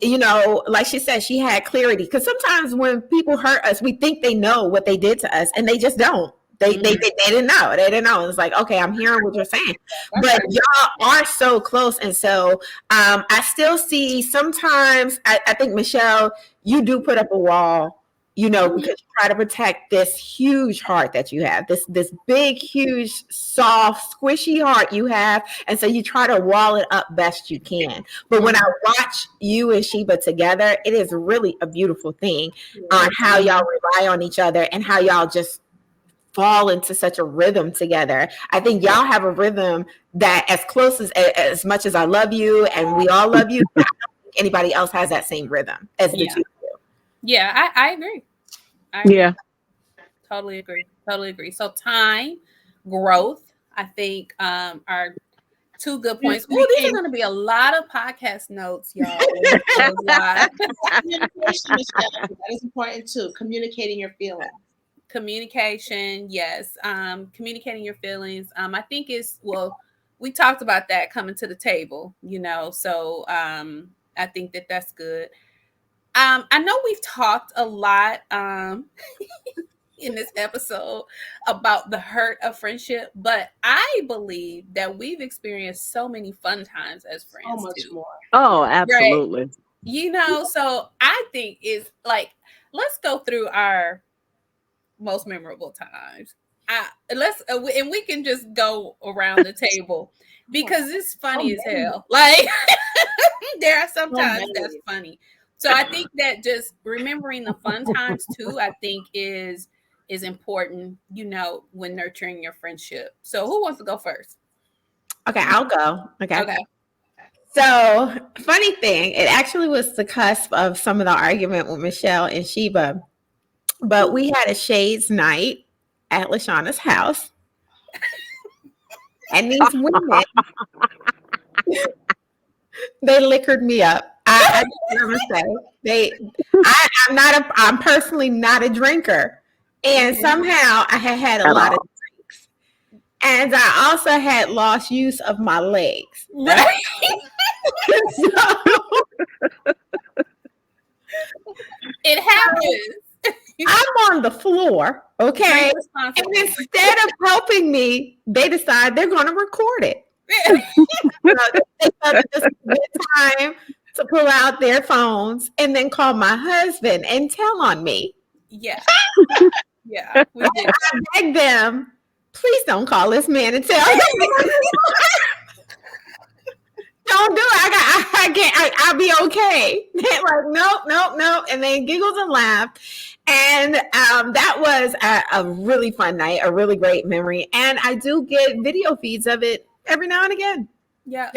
like she said, she had clarity. Because sometimes when people hurt us, we think they know what they did to us, and they just don't. They didn't know. They didn't know. It's like, okay, I'm hearing what you're saying. But y'all are so close. And so I still see sometimes, I think, Michelle, you do put up a wall, because you try to protect this huge heart that you have, this big, huge, soft, squishy heart you have. And so you try to wall it up best you can. But when I watch you and Sheba together, it is really a beautiful thing on how y'all rely on each other and how y'all just fall into such a rhythm together. I think y'all have a rhythm that as much as I love you and we all love you, I don't think anybody else has that same rhythm as the two. Yeah, I agree. Yeah. Totally agree. So time, growth, I think are two good points. Oh, these are going to be a lot of podcast notes, y'all. Communication is important too. Communicating your feelings. Communication, yes. Communicating your feelings. I think we talked about that coming to the table, so I think that's good. I know we've talked a lot in this episode about the hurt of friendship, but I believe that we've experienced so many fun times as friends. So much more. Oh, absolutely. Right? So I think it's like, let's go through our most memorable times. And we can just go around the table because it's funny as hell. Like there are some times that's funny. So I think that just remembering the fun times too, I think is important, when nurturing your friendship. So who wants to go first? Okay, I'll go. Okay. So funny thing, it actually was the cusp of some of the argument with Michelle and Sheba, but we had a shades night at LaShawna's house. And these women, they liquored me up. I say I'm personally not a drinker, and somehow I had a lot of drinks, and I also had lost use of my legs. Right? So, it happens. I'm on the floor, okay, and instead of helping me, they decide they're going to record it. They thought this was a good time to pull out their phones and then call my husband and tell on me. Yeah. Yeah. We did. I begged them, please don't call this man and tell him. Don't do it. I'll be okay. They're like, nope. And they giggled and laughed. And that was a really fun night, a really great memory. And I do get video feeds of it every now and again. Yeah.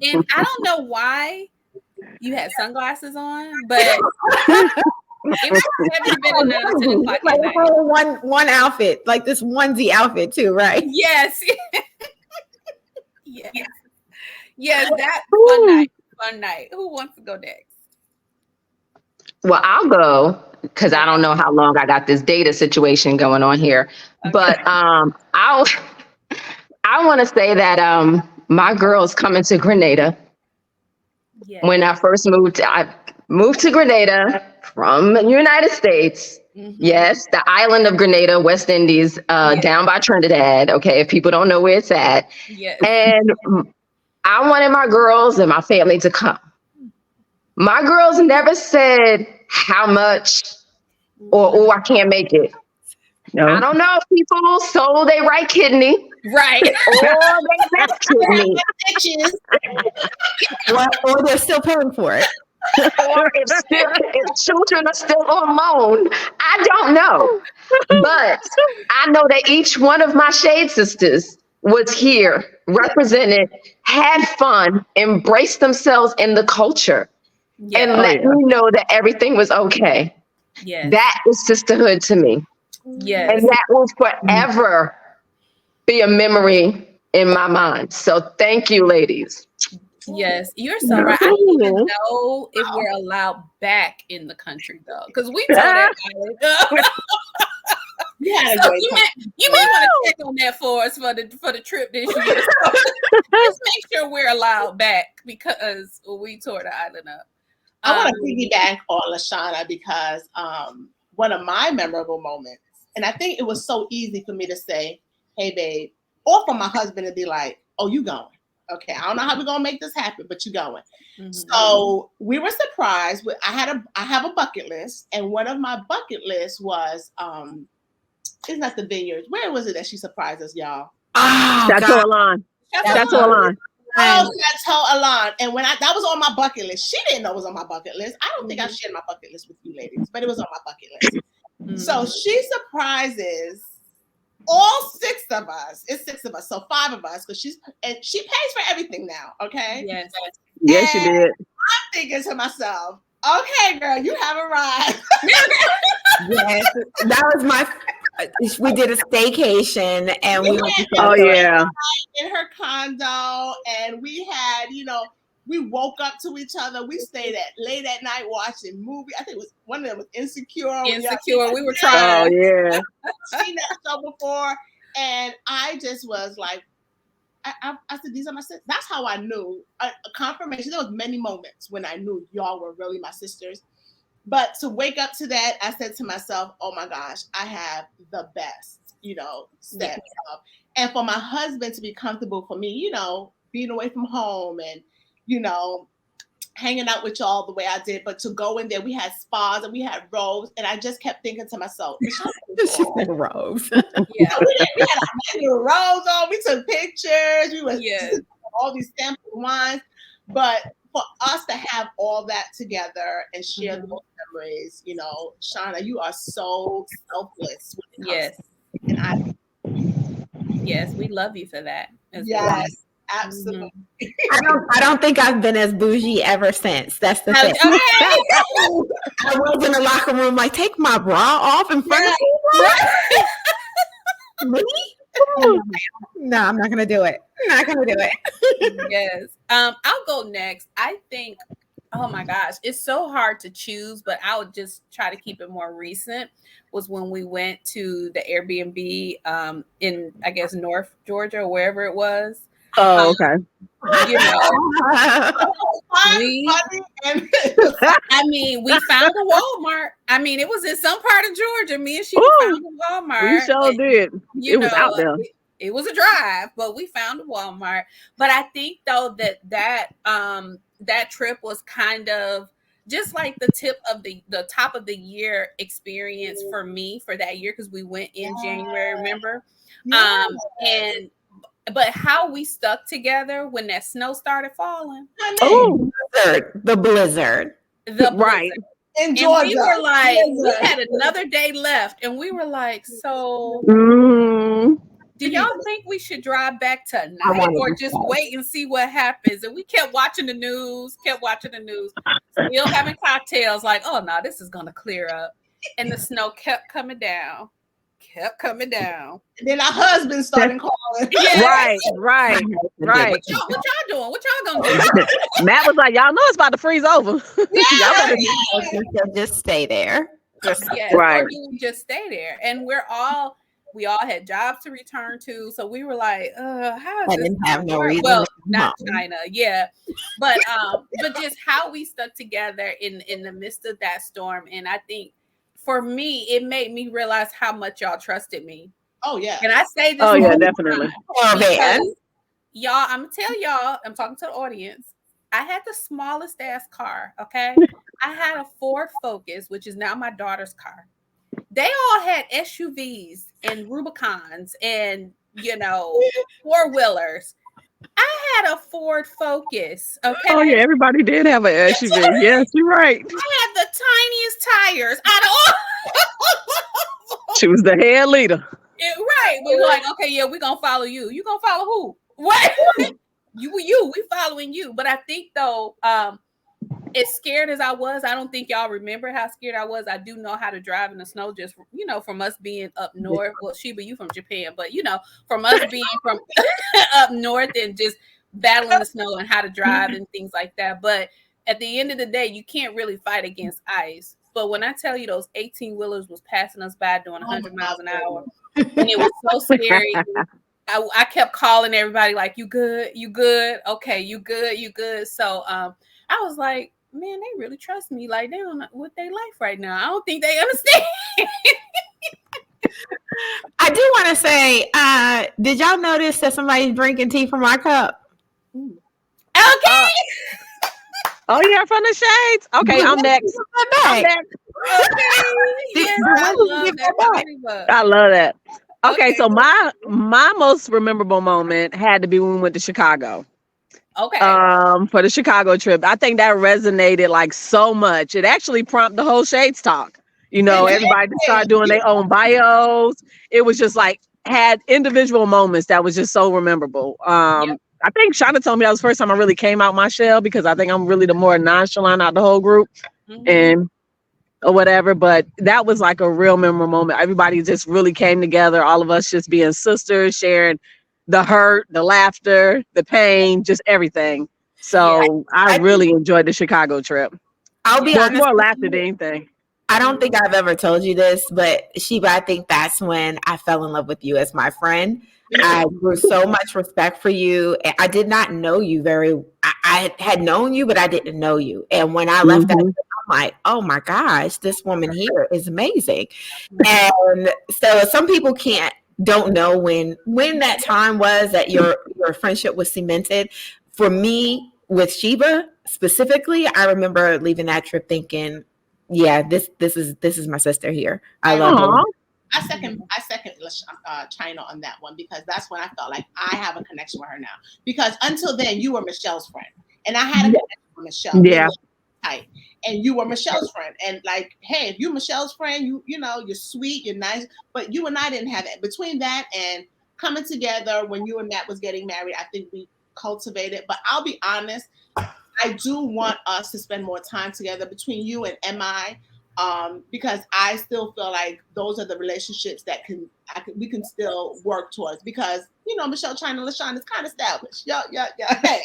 And I don't know why you had sunglasses on, but it was been 9 or 10 o'clock at night. One outfit, like this onesie outfit too, right? Yes. Yes, that fun night. Who wants to go next? Well, I'll go because I don't know how long I got this data situation going on here. Okay. But I want to say that my girls coming to Grenada. Yes. When I first moved to Grenada from the United States. Mm-hmm. Yes, the island of Grenada, West Indies, down by Trinidad. Okay, if people don't know where it's at. Yes. And I wanted my girls and my family to come. My girls never said how much or I can't make it. No. I don't know if people sold their right kidney. Right. Or they left kidney. Or they're still paying for it. Or if children are still on loan. I don't know. But I know that each one of my S.H.A.D.E sisters was here, represented, had fun, embraced themselves in the culture, and let me know that everything was okay. Yes. That is sisterhood to me. Yes. And that will forever be a memory in my mind. So thank you, ladies. Yes, you're so right. I don't even know if we're allowed back in the country though, because we told that. You may want to check on that for us for the trip this year. So just make sure we're allowed back because we tore the island up. I want to piggyback on LaShawna because one of my memorable moments, and I think it was so easy for me to say, "Hey, babe," or for my husband to be like, "Oh, you going? Okay, I don't know how we're gonna make this happen, but you going." Mm-hmm. So we were surprised. I have a bucket list, and one of my bucket lists was it's not the vineyards. Where was it that she surprised us, y'all? Oh, Chateau Alon. Chateau Alon. Oh, Chateau Alon. And when that was on my bucket list, she didn't know it was on my bucket list. I don't think I shared my bucket list with you ladies, but it was on my bucket list. Mm-hmm. So she surprises all 6 of us. It's 6 of us, so 5 of us, because she pays for everything now. Okay. Yes. Yes, she did. I'm thinking to myself, okay, girl, you have arrived. Yes, that was my. We did a staycation, and we went in her condo, and we had, we woke up to each other. We stayed late at night watching movies. I think it was one of them was Insecure. We were trying. Oh yeah. Seen that show before, and I just was like, I said, these are my sisters. That's how I knew a confirmation. There was many moments when I knew y'all were really my sisters. But to wake up to that, I said to myself, oh my gosh, I have the best, set up. And for my husband to be comfortable for me, being away from home and, hanging out with y'all the way I did. But to go in there, we had spas and we had robes. And I just kept thinking to myself, robes. Yeah. We had our robes on. We took pictures. We were all these sample wines. But for us to have all that together and share those memories, Shauna, you are so selfless. Yes. Yes, we love you for that. Yes, absolutely. I don't think I've been as bougie ever since. That's the thing. I was in the locker room like, take my bra off in front of people. Me? No, I'm not gonna do it. Yes. I'll go next. I think, oh my gosh, it's so hard to choose, but I would just try to keep it more recent. Was when we went to the Airbnb in, I guess, North Georgia or wherever it was. Oh, okay. We found a Walmart. It was in some part of Georgia. Me and she found a Walmart. We sure did. It was out there. It was a drive, but we found a Walmart. But I think though that trip was kind of just like the top of the year experience for me for that year, because we went in January, remember? But how we stuck together when that snow started falling. Oh, the blizzard. Right. in Georgia. And we were like, we had another day left, and we were like, so do y'all think we should drive back tonight or just wait and see what happens? And we kept watching the news, still having cocktails, like, oh no, this is gonna clear up. And the snow kept coming down. And then our husbands started calling. Right. What y'all doing? What y'all gonna do? Matt was like, y'all know it's about to freeze over. Y'all better just stay there. Right. Or do we just stay there? And we all had jobs to return to, so we were like, how is this? Didn't have no reason. Well, not China, but just how we stuck together in the midst of that storm. And I think for me, it made me realize how much y'all trusted me. Oh yeah. And I say this. Oh yeah, definitely. Y'all, I'm gonna tell y'all. I'm talking to the audience. I had the smallest ass car. Okay, I had a Ford Focus, which is now my daughter's car. They all had SUVs and Rubicons and 4-wheelers. I had a Ford Focus. Okay. Oh yeah, everybody did have an SUV. Yes, you're right. I had the tiniest tires out of all. She was the head leader. Right. We were like, okay, yeah, we're gonna follow you. You gonna follow who? What? we following you. But I think though, as scared as I was, I don't think y'all remember how scared I was. I do know how to drive in the snow, just from us being up north. Well, Sheba, you from Japan, but from us being from up north and just battling the snow and how to drive and things like that. But at the end of the day, you can't really fight against ice. But when I tell you those 18-wheelers was passing us by doing 100 miles an hour, and it was so scary. I kept calling everybody like, you good? Okay, you good? So I was like, man, they really trust me. Like, they don't know what they life right now. I don't think they understand. I do want to say, did y'all notice that somebody's drinking tea from my cup? Okay. Oh, yeah, from the shades. Okay, I'm next. Okay. Yes, I love that. Okay, so my most memorable moment had to be when we went to Chicago. Okay. For the Chicago trip. I think that resonated like so much. It actually prompted the whole S.H.A.D.E.S talk. Everybody started doing their own bios. It was just like had individual moments that was just so memorable. I think Shauna told me that was the first time I really came out my shell, because I think I'm really the more nonchalant out the whole group or whatever. But that was like a real memorable moment. Everybody just really came together. All of us just being sisters, sharing the hurt, the laughter, the pain, just everything. So I really enjoyed the Chicago trip. I'll be honest. More laughter than anything. I don't think I've ever told you this, but Sheba, I think that's when I fell in love with you as my friend. I grew so much respect for you. I did not know you I had known you, but I didn't know you. And when I left that, I'm like, oh my gosh, this woman here is amazing. And so some people don't know when that time was that your friendship was cemented. For me, with Sheba specifically, I remember leaving that trip thinking, yeah, this is my sister here. I love her. I second China on that one, because that's when I felt like I have a connection with her now. Because until then, you were Michelle's friend, and I had a connection with Michelle. Yeah. Tight. And you were Michelle's friend, and like, hey, if you're Michelle's friend, you're sweet, you're nice, but you and I didn't have it. Between that and coming together when you and Matt was getting married, I think we cultivated. But I'll be honest, I do want us to spend more time together between you and MI, because I still feel like those are the relationships that we can still work towards, because Michelle, China, LaShawn is kind of established. Yeah. Hey.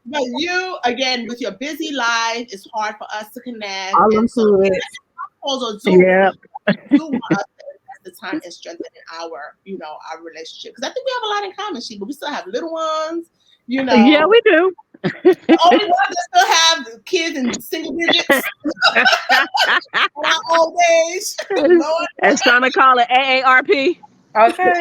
But you, again, with your busy life, it's hard for us to connect. I'll into it. Yeah. You want us to invest the time and strengthen our relationship, because I think we have a lot in common, but we still have little ones. Yeah, we do. The only ones that still have kids in single digits in our old age. Lord. And trying to call it AARP. Okay.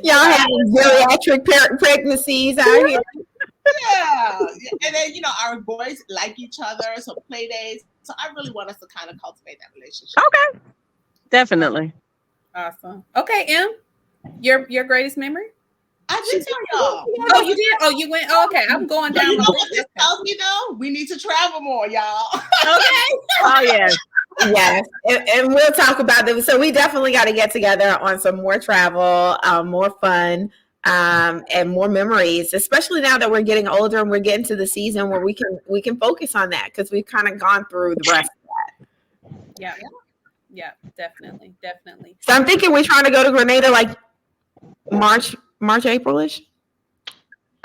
Y'all having geriatric pregnancies out here. Yeah. And then, our boys like each other, so play days. So I really want us to kind of cultivate that relationship. Okay. Definitely. Awesome. Okay, Em, your greatest memory? I did tell y'all. Oh, you did? Oh, you went? Oh, okay. I'm going down. You know what this tells me though? We need to travel more, y'all. Okay. Oh yeah. Yes, and we'll talk about them. So we definitely got to get together on some more travel, more fun, and more memories. Especially now that we're getting older and we're getting to the season where we can focus on that because we've kind of gone through the rest of that. Yeah, definitely. So I'm thinking we're trying to go to Grenada like March, April-ish.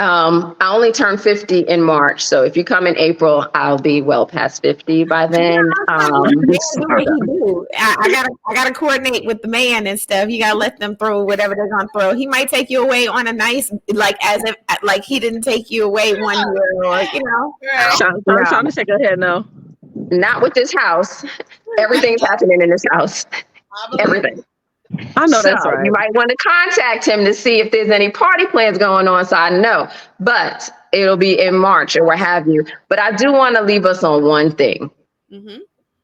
I only turned 50 in March, so if you come in April, I'll be well past 50 by then. I gotta coordinate with the man and stuff. You gotta let them throw whatever they're gonna throw. He might take you away on a nice, like as if like he didn't take you away one year, or you know. Trying to shake her head no. Not with this house. Everything's happening in this house. Everything. I know that's So right. you might want to contact him to see if there's any party plans going on, so I know. But it'll be in March or what have you. But I do want to leave us on one thing.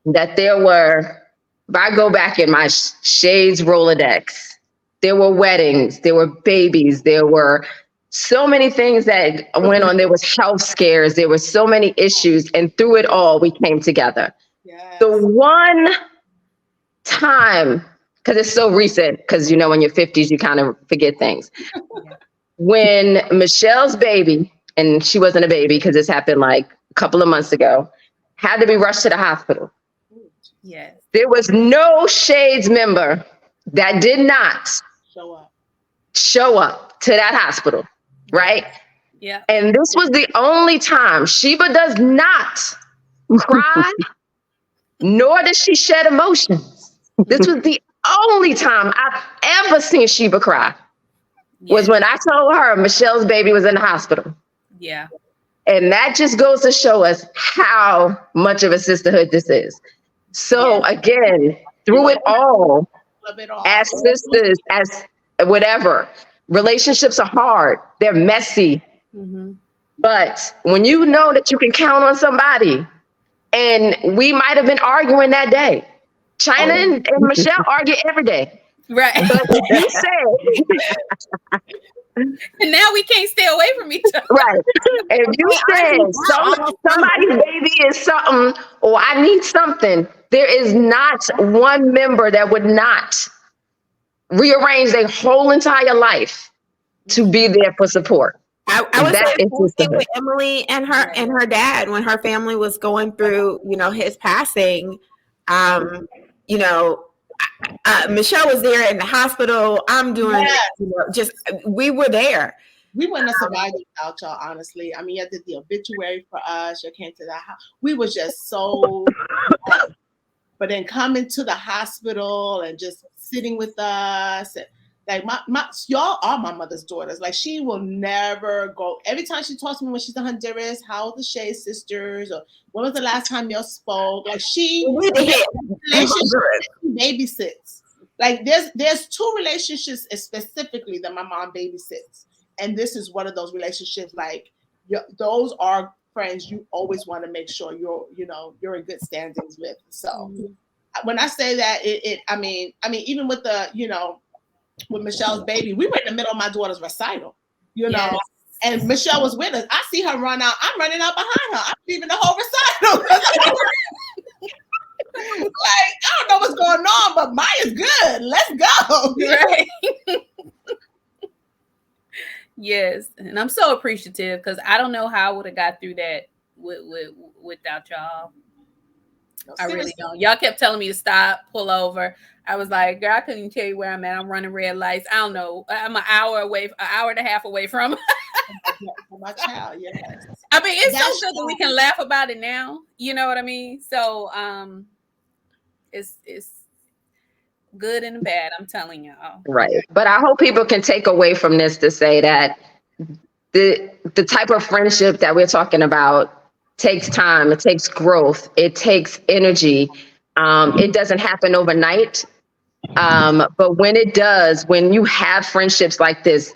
That there were, if I go back in my Shades Rolodex, there were weddings, there were babies, there were so many things that went on. There was health scares, there were so many issues, and through it all, we came together. Yes. The one time, because it's so recent, because you know, in your 50s, you kind of forget things. When Michelle's baby, and she wasn't a baby because this happened like a couple of months ago, had to be rushed to the hospital. Yes. There was no Shades member that did not show up to that hospital, right? Yeah. And this was the only time. Sheba does not cry, nor does she shed emotions. This was the only time I've ever seen Sheba cry. Was when I told her Michelle's baby was in the hospital. Yeah. And that just goes to show us how much of a sisterhood this is. So again, through it all, as sisters, as whatever, relationships are hard. They're messy. But when you know that you can count on somebody, and we might have been arguing that day. China and Michelle argue every day. Right. But you said, and now we can't stay away from each other. right. If you said somebody's baby is something, or I need something, there is not one member that would not rearrange their whole entire life to be there for support. I was with Emily and her dad when her family was going through, you know, his passing. You know, Michelle was there in the hospital. I'm doing, you know, we were there. We wouldn't have survived without y'all, honestly. I mean, you did the obituary for us. You came to the house. We were just so, but then coming to the hospital and just sitting with us. And, like y'all are my mother's daughters. Like she will never go. Every time she talks to me when she's in Honduras, how the Shea sisters, or when was the last time y'all spoke? Like she babysits. Like there's two relationships specifically that my mom babysits, and this is one of those relationships. Like those are friends you always want to make sure you're in good standings with. So when I say that, I mean even with the with Michelle's baby, we were in the middle of my daughter's recital, and Michelle was with us. I see her run out. I'm running out behind her. I'm leaving the whole recital. Like, I don't know what's going on, but Maya's good. Let's go. Right. Yes. And I'm so appreciative because I don't know how I would have got through that without y'all. I really don't. Y'all kept telling me to stop, pull over. I was like, girl, I couldn't even tell you where I'm at. I'm running red lights. I don't know. I'm an hour and a half away from my child. Yes. I mean, it's so good that we can laugh about it now. You know what I mean? So it's good and bad, I'm telling y'all. Right. But I hope people can take away from this to say that the type of friendship that we're talking about takes time, it takes growth, it takes energy. It doesn't happen overnight. But when it does, when you have friendships like this,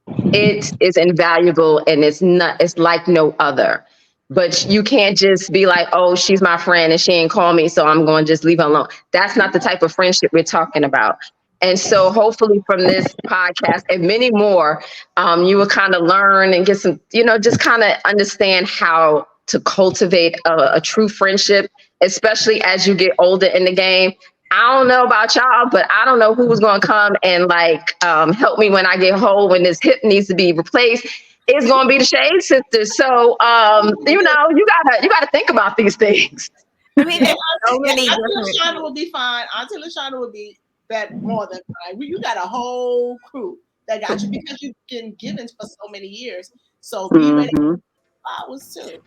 it is invaluable and it's like no other. But you can't just be like, oh, she's my friend and she ain't call me, so I'm going to just leave her alone. That's not the type of friendship we're talking about. And so hopefully from this podcast and many more, you will kind of learn and get some, just kind of understand how to cultivate a true friendship, especially as you get older in the game. I don't know about y'all, but I don't know who's going to come and help me when I get home, when this hip needs to be replaced. It's going to be the Shade sisters. So, you gotta think about these things. I mean, there's so many Auntie LaShawna will be fine. Auntie LaShawna will be more than fine. You got a whole crew that got you because you've been given for so many years. So be ready for flowers too.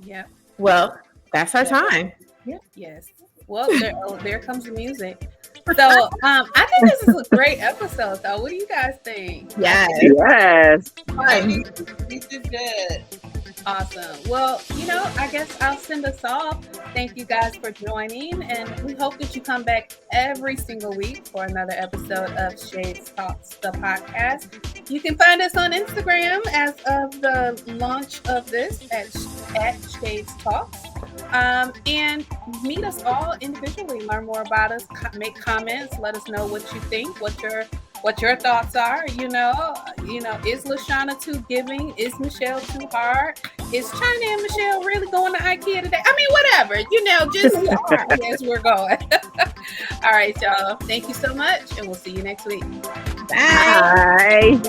Yeah. Well, that's our time. Yeah. Yes. Well, there comes the music. So I think this is a great episode, though. What do you guys think? Yes. This is good. Awesome. Well, I guess I'll send us off. Thank you guys for joining, and we hope that you come back every single week for another episode of S.H.A.D.E.S Talks the Podcast. You can find us on Instagram as of the launch of this at S.H.A.D.E.S Talks. And meet us all individually, learn more about us, make comments, let us know what you think, what your thoughts are. Is LaShawna too giving? Is Michelle too hard? Is China and Michelle really going to IKEA today? I mean, whatever, just as we're going. All right, y'all. Thank you so much, and we'll see you next week. Bye.